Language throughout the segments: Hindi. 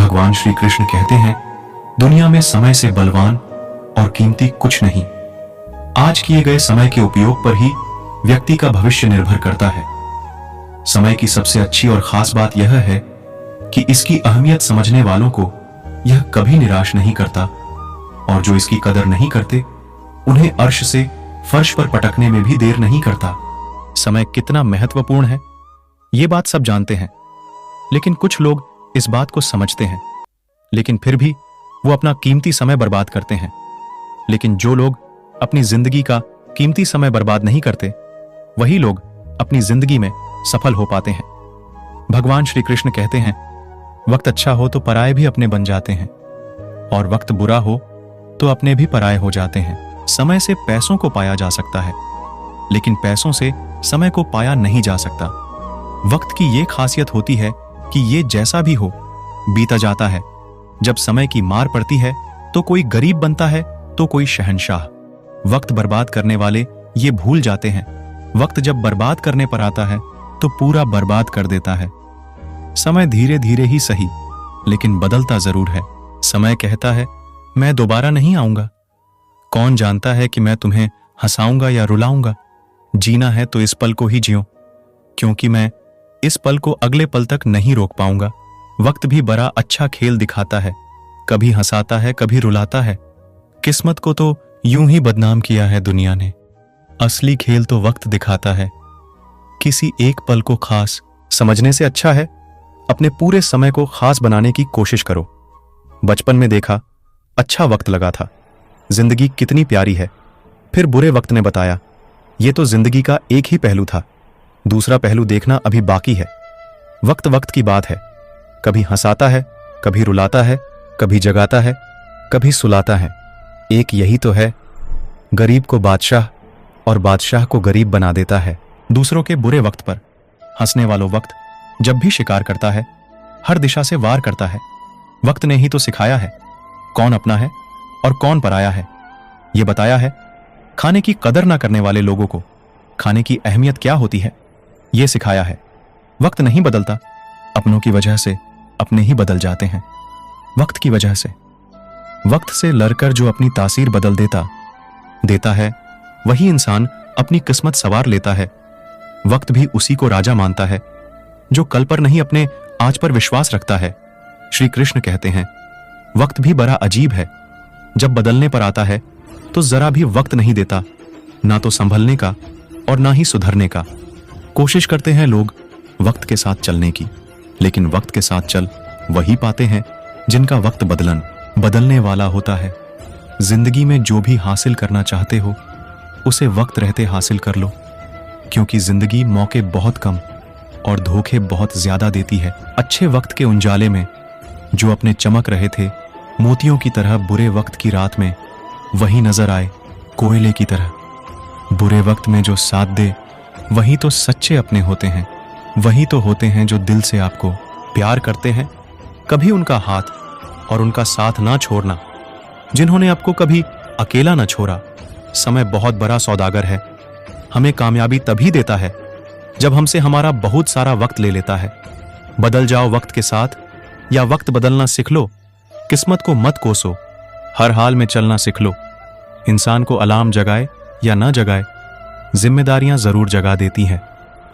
भगवान श्री कृष्ण कहते हैं, दुनिया में समय से बलवान और कीमती कुछ नहीं। आज किए गए समय के उपयोग पर ही व्यक्ति का भविष्य निर्भर करता है। समय की सबसे अच्छी और खास बात यह है कि इसकी अहमियत समझने वालों को यह कभी निराश नहीं करता, और जो इसकी कदर नहीं करते उन्हें अर्श से फर्श पर पटकने में भी देर नहीं करता। समय कितना महत्वपूर्ण है ये बात सब जानते हैं, लेकिन कुछ लोग इस बात को समझते हैं, लेकिन फिर भी वो अपना कीमती समय बर्बाद करते हैं। लेकिन जो लोग अपनी जिंदगी का कीमती समय बर्बाद नहीं करते, वही लोग अपनी जिंदगी में सफल हो पाते हैं। भगवान श्री कृष्ण कहते हैं, वक्त अच्छा हो तो पराये भी अपने बन जाते हैं, और वक्त बुरा हो तो अपने भी पराये हो जाते हैं। समय से पैसों को पाया जा सकता है, लेकिन पैसों से समय को पाया नहीं जा सकता। वक्त की ये खासियत होती है कि ये जैसा भी हो बीता जाता है। जब समय की मार पड़ती है तो कोई गरीब बनता है तो कोई शहंशाह। वक्त बर्बाद करने वाले ये भूल जाते हैं, वक्त जब बर्बाद करने पर आता है तो पूरा बर्बाद कर देता है। समय धीरे धीरे ही सही, लेकिन बदलता जरूर है। समय कहता है, मैं दोबारा नहीं आऊंगा। कौन जानता है कि मैं तुम्हें हंसाऊंगा या रुलाऊंगा। जीना है तो इस पल को ही जियो, क्योंकि मैं इस पल को अगले पल तक नहीं रोक पाऊंगा। वक्त भी बड़ा अच्छा खेल दिखाता है, कभी हंसाता है कभी रुलाता है। किस्मत को तो यूं ही बदनाम किया है दुनिया ने। असली खेल तो वक्त दिखाता है। किसी एक पल को खास समझने से अच्छा है अपने पूरे समय को खास बनाने की कोशिश करो। बचपन में देखा, अच्छा वक्त लगा था, जिंदगी कितनी प्यारी है। फिर बुरे वक्त ने बताया, ये तो जिंदगी का एक ही पहलू था, दूसरा पहलू देखना अभी बाकी है। वक्त वक्त की बात है, कभी हंसाता है कभी रुलाता है, कभी जगाता है कभी सुलाता है। एक यही तो है, गरीब को बादशाह और बादशाह को गरीब बना देता है। दूसरों के बुरे वक्त पर हंसने वालों वक्त जब भी शिकार करता है, हर दिशा से वार करता है। वक्त ने ही तो सिखाया है कौन अपना है और कौन पराया है। ये बताया है खाने की कदर ना करने वाले लोगों को खाने की अहमियत क्या होती है। ये सिखाया है वक्त नहीं बदलता, अपनों की वजह से अपने ही बदल जाते हैं। वक्त की वजह से, वक्त से लड़कर जो अपनी तासीर बदल देता है, वही इंसान अपनी किस्मत सवार लेता है। वक्त भी उसी को राजा मानता है जो कल पर नहीं अपने आज पर विश्वास रखता है। श्री कृष्ण कहते हैं, वक्त भी बड़ा अजीब है, जब बदलने पर आता है तो जरा भी वक्त नहीं देता, ना तो संभलने का और ना ही सुधरने का। कोशिश करते हैं लोग वक्त के साथ चलने की, लेकिन वक्त के साथ चल वही पाते हैं जिनका वक्त बदलने वाला होता है। जिंदगी में जो भी हासिल करना चाहते हो उसे वक्त रहते हासिल कर लो, क्योंकि जिंदगी मौके बहुत कम और धोखे बहुत ज्यादा देती है। अच्छे वक्त के उजाले में जो अपने चमक रहे थे मोतियों की तरह, बुरे वक्त की रात में वही नजर आए कोयले की तरह। बुरे वक्त में जो साथ दे वही तो सच्चे अपने होते हैं, वही तो होते हैं जो दिल से आपको प्यार करते हैं। कभी उनका हाथ और उनका साथ ना छोड़ना जिन्होंने आपको कभी अकेला ना छोड़ा। समय बहुत बड़ा सौदागर है, हमें कामयाबी तभी देता है जब हमसे हमारा बहुत सारा वक्त ले लेता है। बदल जाओ वक्त के साथ या वक्त बदलना सीख लो। किस्मत को मत कोसो, हर हाल में चलना सीख लो। इंसान को अलार्म जगाए या ना जगाए, जिम्मेदारियां जरूर जगा देती हैं।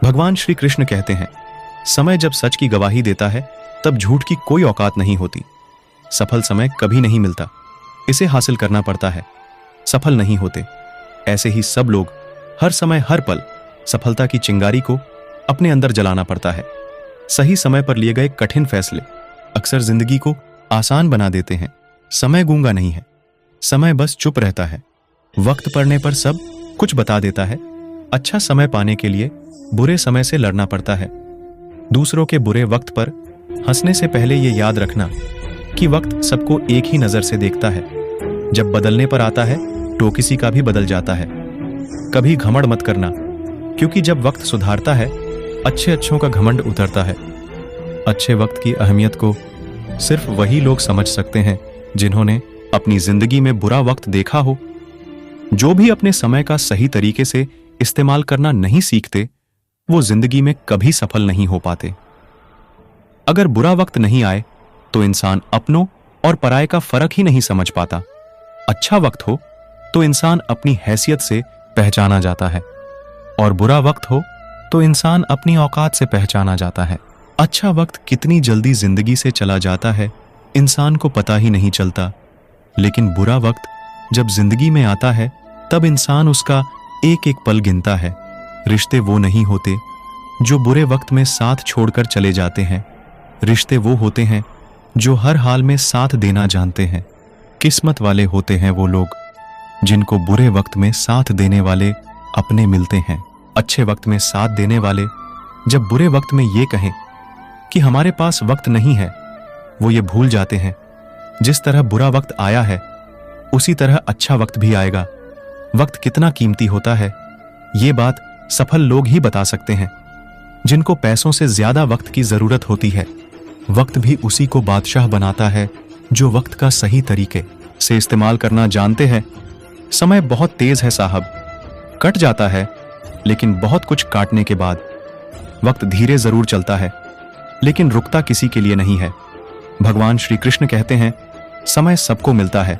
भगवान श्री कृष्ण कहते हैं, समय जब सच की गवाही देता है तब झूठ की कोई औकात नहीं होती। सफल समय कभी नहीं मिलता, इसे हासिल करना पड़ता है। सफल नहीं होते। ऐसे ही सब लोग हर समय हर पल सफलता की चिंगारी को अपने अंदर जलाना पड़ता है। सही समय पर लिए गए कठिन फैसले अक्सर जिंदगी को आसान बना देते हैं। समय गूंगा नहीं है, समय बस चुप रहता है। वक्त पड़ने पर सब कुछ बता देता है। अच्छा समय पाने के लिए बुरे समय से लड़ना पड़ता है। दूसरों के बुरे वक्त पर हंसने से पहले ये याद रखना कि वक्त सबको एक ही नजर से देखता है। जब बदलने पर आता है तो किसी का भी बदल जाता है। कभी घमंड मत करना, क्योंकि जब वक्त सुधारता है अच्छे अच्छों का घमंड उतरता है। अच्छे वक्त की अहमियत को सिर्फ वही लोग समझ सकते हैं जिन्होंने अपनी जिंदगी में बुरा वक्त देखा हो। जो भी अपने समय का सही तरीके से इस्तेमाल करना नहीं सीखते, वो जिंदगी में कभी सफल नहीं हो पाते। अगर बुरा वक्त नहीं आए तो इंसान अपनों और पराये का फर्क ही नहीं समझ पाता। अच्छा वक्त हो तो इंसान अपनी हैसियत से पहचाना जाता है, और बुरा वक्त हो तो इंसान अपनी औकात से पहचाना जाता है। अच्छा वक्त कितनी जल्दी जिंदगी से चला जाता है, इंसान को पता ही नहीं चलता, लेकिन बुरा वक्त जब जिंदगी में आता है तब इंसान उसका एक एक पल गिनता है। रिश्ते वो नहीं होते जो बुरे वक्त में साथ छोड़कर चले जाते हैं, रिश्ते वो होते हैं जो हर हाल में साथ देना जानते हैं। किस्मत वाले होते हैं वो लोग जिनको बुरे वक्त में साथ देने वाले अपने मिलते हैं। अच्छे वक्त में साथ देने वाले जब बुरे वक्त में ये कहें कि हमारे पास वक्त नहीं है, वो ये भूल जाते हैं जिस तरह बुरा वक्त आया है उसी तरह अच्छा वक्त भी आएगा। वक्त कितना कीमती होता है ये बात सफल लोग ही बता सकते हैं, जिनको पैसों से ज्यादा वक्त की जरूरत होती है। वक्त भी उसी को बादशाह बनाता है जो वक्त का सही तरीके से इस्तेमाल करना जानते हैं। समय बहुत तेज है साहब, कट जाता है, लेकिन बहुत कुछ काटने के बाद। वक्त धीरे जरूर चलता है, लेकिन रुकता किसी के लिए नहीं है। भगवान श्री कृष्ण कहते हैं, समय सबको मिलता है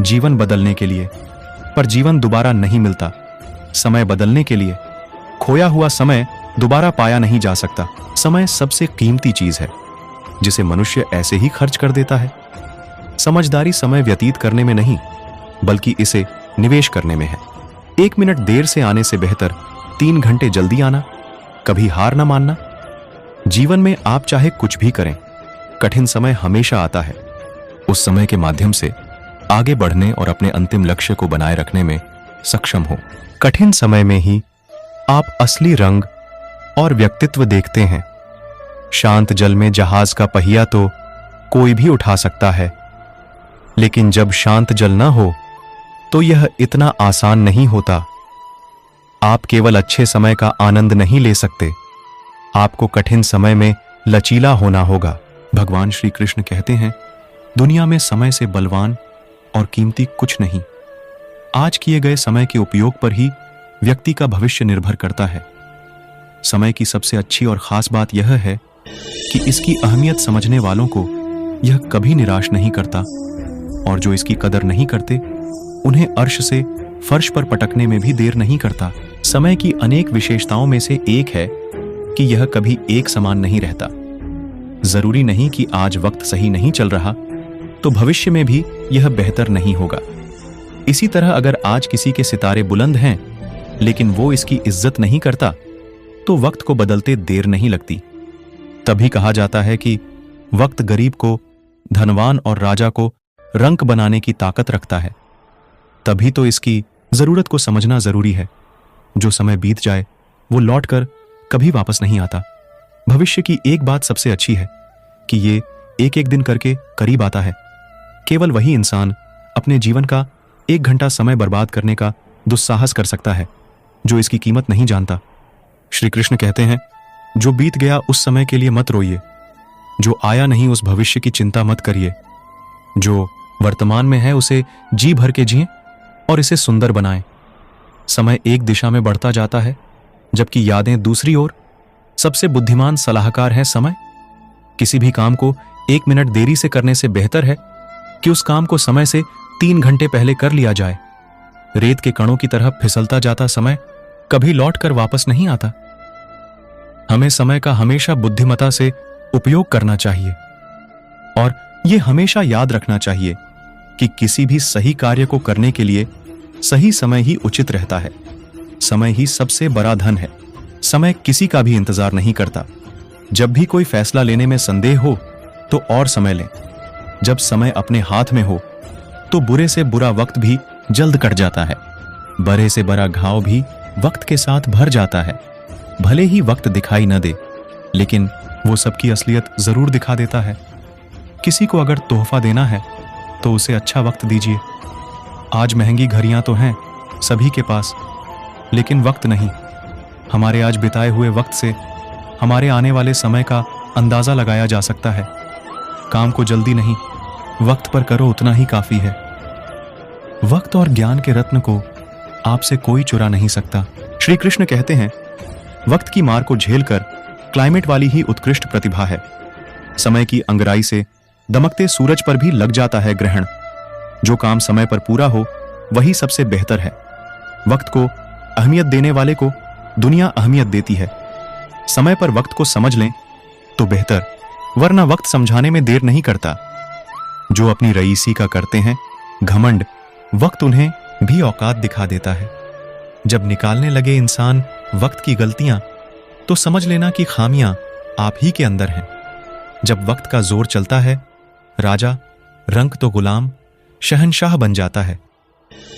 जीवन बदलने के लिए, पर जीवन दोबारा नहीं मिलता समय बदलने के लिए। खोया हुआ समय दोबारा पाया नहीं जा सकता। समय सबसे कीमती चीज है जिसे मनुष्य ऐसे ही खर्च कर देता है। समझदारी समय व्यतीत करने में नहीं, बल्कि इसे निवेश करने में है। 1 मिनट देर से आने से बेहतर 3 घंटे जल्दी आना। कभी हार न मानना। जीवन में आप चाहे कुछ भी करें, कठिन समय हमेशा आता है। उस समय के माध्यम से आगे बढ़ने और अपने अंतिम लक्ष्य को बनाए रखने में सक्षम हो। कठिन समय में ही आप असली रंग और व्यक्तित्व देखते हैं। शांत जल में जहाज का पहिया तो कोई भी उठा सकता है, लेकिन जब शांत जल न हो तो यह इतना आसान नहीं होता। आप केवल अच्छे समय का आनंद नहीं ले सकते, आपको कठिन समय में लचीला होना होगा। भगवान श्री कृष्ण कहते हैं, दुनिया में समय से बलवान और कीमती कुछ नहीं। आज किए गए समय के उपयोग पर ही व्यक्ति का भविष्य निर्भर करता है। समय की सबसे अच्छी और खास बात यह है कि इसकी अहमियत समझने वालों को यह कभी निराश नहीं करता, और जो इसकी कदर नहीं करते उन्हें अर्श से फर्श पर पटकने में भी देर नहीं करता। समय की अनेक विशेषताओं में से एक है कि यह कभी एक समान नहीं रहता। जरूरी नहीं कि आज वक्त सही नहीं चल रहा तो भविष्य में भी यह बेहतर नहीं होगा। इसी तरह अगर आज किसी के सितारे बुलंद हैं लेकिन वो इसकी इज्जत नहीं करता तो वक्त को बदलते देर नहीं लगती। तभी कहा जाता है कि वक्त गरीब को, धनवान और राजा को रंक बनाने की ताकत रखता है। तभी तो इसकी जरूरत को समझना जरूरी है। जो समय बीत जाए वो लौटकर कभी वापस नहीं आता। भविष्य की एक बात सबसे अच्छी है कि ये एक एक दिन करके करीब आता है। केवल वही इंसान अपने जीवन का 1 घंटा समय बर्बाद करने का दुस्साहस कर सकता है जो इसकी कीमत नहीं जानता। श्री कृष्ण कहते हैं, जो बीत गया उस समय के लिए मत रोइए, जो आया नहीं उस भविष्य की चिंता मत करिए। जो वर्तमान में है उसे जी भर के जिएं और इसे सुंदर बनाएं। समय एक दिशा में बढ़ता जाता है जबकि यादें दूसरी ओर। सबसे बुद्धिमान सलाहकार है समय। किसी भी काम को 1 मिनट देरी से करने से बेहतर है कि उस काम को समय से 3 घंटे पहले कर लिया जाए। रेत के कणों की तरह फिसलता जाता समय कभी लौट कर वापस नहीं आता। हमें समय का हमेशा बुद्धिमता से उपयोग करना चाहिए और यह हमेशा याद रखना चाहिए कि किसी भी सही कार्य को करने के लिए सही समय ही उचित रहता है। समय ही सबसे बड़ा धन है। समय किसी का भी इंतजार नहीं करता। जब भी कोई फैसला लेने में संदेह हो तो और समय लें। जब समय अपने हाथ में हो तो बुरे से बुरा वक्त भी जल्द कट जाता है। बड़े से बड़ा घाव भी वक्त के साथ भर जाता है। भले ही वक्त दिखाई न दे, लेकिन वो सबकी असलियत जरूर दिखा देता है। किसी को अगर तोहफा देना है तो उसे अच्छा वक्त दीजिए। आज महंगी घड़ियां तो हैं सभी के पास, लेकिन वक्त नहीं। हमारे आज बिताए हुए वक्त से हमारे आने वाले समय का अंदाजा लगाया जा सकता है। काम को जल्दी नहीं, वक्त पर करो, उतना ही काफी है। वक्त और ज्ञान के रत्न को आपसे कोई चुरा नहीं सकता। श्री कृष्ण कहते हैं, वक्त की मार को झेलकर क्लाइमेट वाली ही उत्कृष्ट प्रतिभा है। समय की अंगराई से दमकते सूरज पर भी लग जाता है ग्रहण। जो काम समय पर पूरा हो वही सबसे बेहतर है। वक्त को अहमियत देने वाले को दुनिया अहमियत देती है। समय पर वक्त को समझ लें तो बेहतर, वरना वक्त समझाने में देर नहीं करता। जो अपनी रईसी का करते हैं घमंड, वक्त उन्हें भी औकात दिखा देता है। जब निकालने लगे इंसान वक्त की गलतियां, तो समझ लेना कि खामियां आप ही के अंदर हैं। जब वक्त का जोर चलता है, राजा रंक तो गुलाम शहंशाह बन जाता है।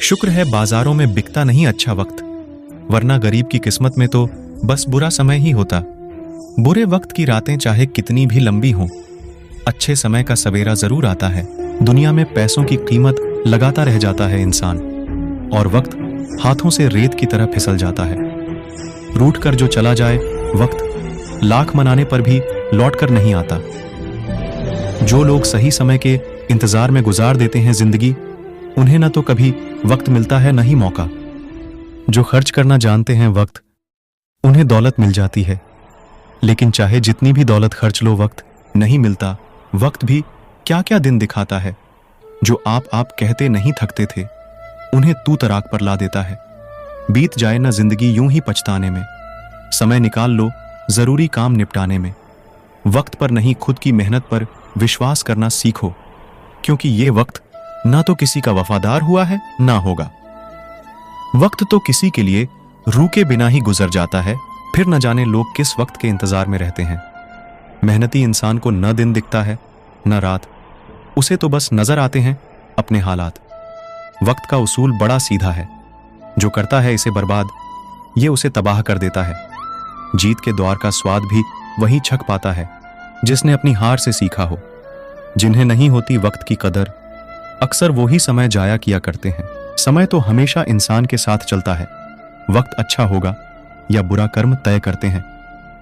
शुक्र है बाजारों में बिकता नहीं अच्छा वक्त, वरना गरीब की किस्मत में तो बस बुरा समय ही होता। बुरे वक्त की रातें चाहे कितनी भी लंबी हों, अच्छे समय का सवेरा जरूर आता है। दुनिया में पैसों की कीमत लगाता रह जाता है इंसान, और वक्त हाथों से रेत की तरह फिसल जाता है। रूठ कर जो चला जाए वक्त, लाख मनाने पर भी लौट कर नहीं आता। जो लोग सही समय के इंतजार में गुजार देते हैं जिंदगी, उन्हें न तो कभी वक्त मिलता है न ही मौका। जो खर्च करना जानते हैं वक्त, उन्हें दौलत मिल जाती है। लेकिन चाहे जितनी भी दौलत खर्च लो, वक्त नहीं मिलता। वक्त भी क्या क्या दिन दिखाता है। जो आप कहते नहीं थकते थे, उन्हें तू तराक पर ला देता है। बीत जाए ना जिंदगी यूं ही पछताने में, समय निकाल लो जरूरी काम निपटाने में। वक्त पर नहीं, खुद की मेहनत पर विश्वास करना सीखो, क्योंकि ये वक्त ना तो किसी का वफादार हुआ है ना होगा। वक्त तो किसी के लिए रुके बिना ही गुजर जाता है, फिर न जाने लोग किस वक्त के इंतजार में रहते हैं। मेहनती इंसान को न दिन दिखता है न रात, उसे तो बस नजर आते हैं अपने हालात। वक्त का उसूल बड़ा सीधा है, जो करता है इसे बर्बाद, ये उसे तबाह कर देता है। जीत के द्वार का स्वाद भी वही छक पाता है जिसने अपनी हार से सीखा हो। जिन्हें नहीं होती वक्त की कदर, अक्सर वो ही समय जाया किया करते हैं। समय तो हमेशा इंसान के साथ चलता है। वक्त अच्छा होगा या बुरा कर्म तय करते हैं।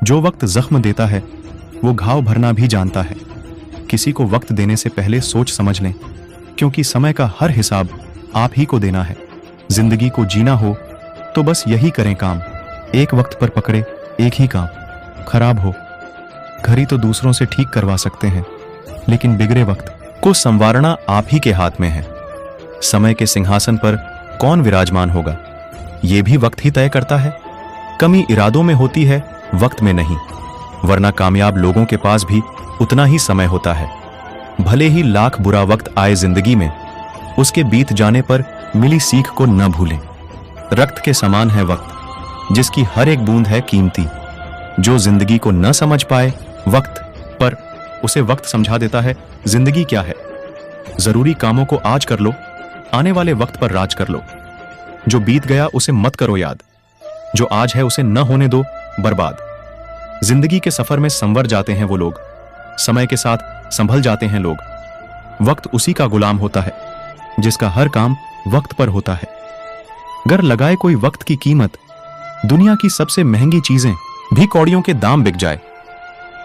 जो वक्त जख्म देता है वो घाव भरना भी जानता है। किसी को वक्त देने से पहले सोच समझ लें, क्योंकि समय का हर हिसाब आप ही को देना है। जिंदगी को जीना हो तो बस यही करें काम, एक वक्त पर पकड़े एक ही काम। खराब हो घड़ी तो दूसरों से ठीक करवा सकते हैं, लेकिन बिगड़े वक्त को संवारना आप ही के हाथ में है। समय के सिंहासन पर कौन विराजमान होगा, यह भी वक्त ही तय करता है। कमी इरादों में होती है, वक्त में नहीं, वरना कामयाब लोगों के पास भी उतना ही समय होता है। भले ही लाख बुरा वक्त आए जिंदगी में, उसके बीत जाने पर मिली सीख को न भूलें। रक्त के समान है वक्त, जिसकी हर एक बूंद है कीमती। जो जिंदगी को न समझ पाए वक्त पर, उसे वक्त समझा देता है जिंदगी क्या है। जरूरी कामों को आज कर लो, आने वाले वक्त पर राज कर लो। जो बीत गया उसे मत करो याद, जो आज है उसे न होने दो बर्बाद। जिंदगी के सफर में संवर जाते हैं वो लोग, समय के साथ संभल जाते हैं लोग। वक्त उसी का गुलाम होता है जिसका हर काम वक्त पर होता है। अगर लगाए कोई वक्त की कीमत, दुनिया की सबसे महंगी चीजें भी कौड़ियों के दाम बिक जाए।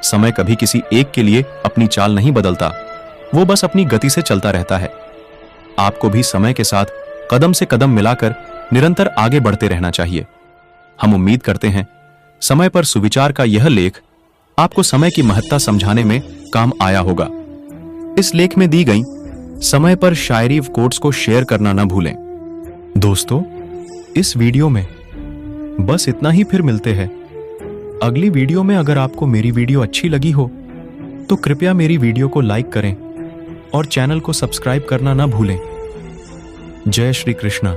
समय कभी किसी एक के लिए अपनी चाल नहीं बदलता, वो बस अपनी गति से चलता रहता है। आपको भी समय के साथ कदम से कदम मिलाकर निरंतर आगे बढ़ते रहना चाहिए। हम उम्मीद करते हैं समय पर सुविचार का यह लेख आपको समय की महत्ता समझाने में काम आया होगा। इस लेख में दी गई समय पर शायरी कोट्स को शेयर करना न भूलें। दोस्तों, इस वीडियो में बस इतना ही, फिर मिलते हैं अगली वीडियो में। अगर आपको मेरी वीडियो अच्छी लगी हो तो कृपया मेरी वीडियो को लाइक करें और चैनल को सब्सक्राइब करना न भूलें। जय श्री कृष्णा।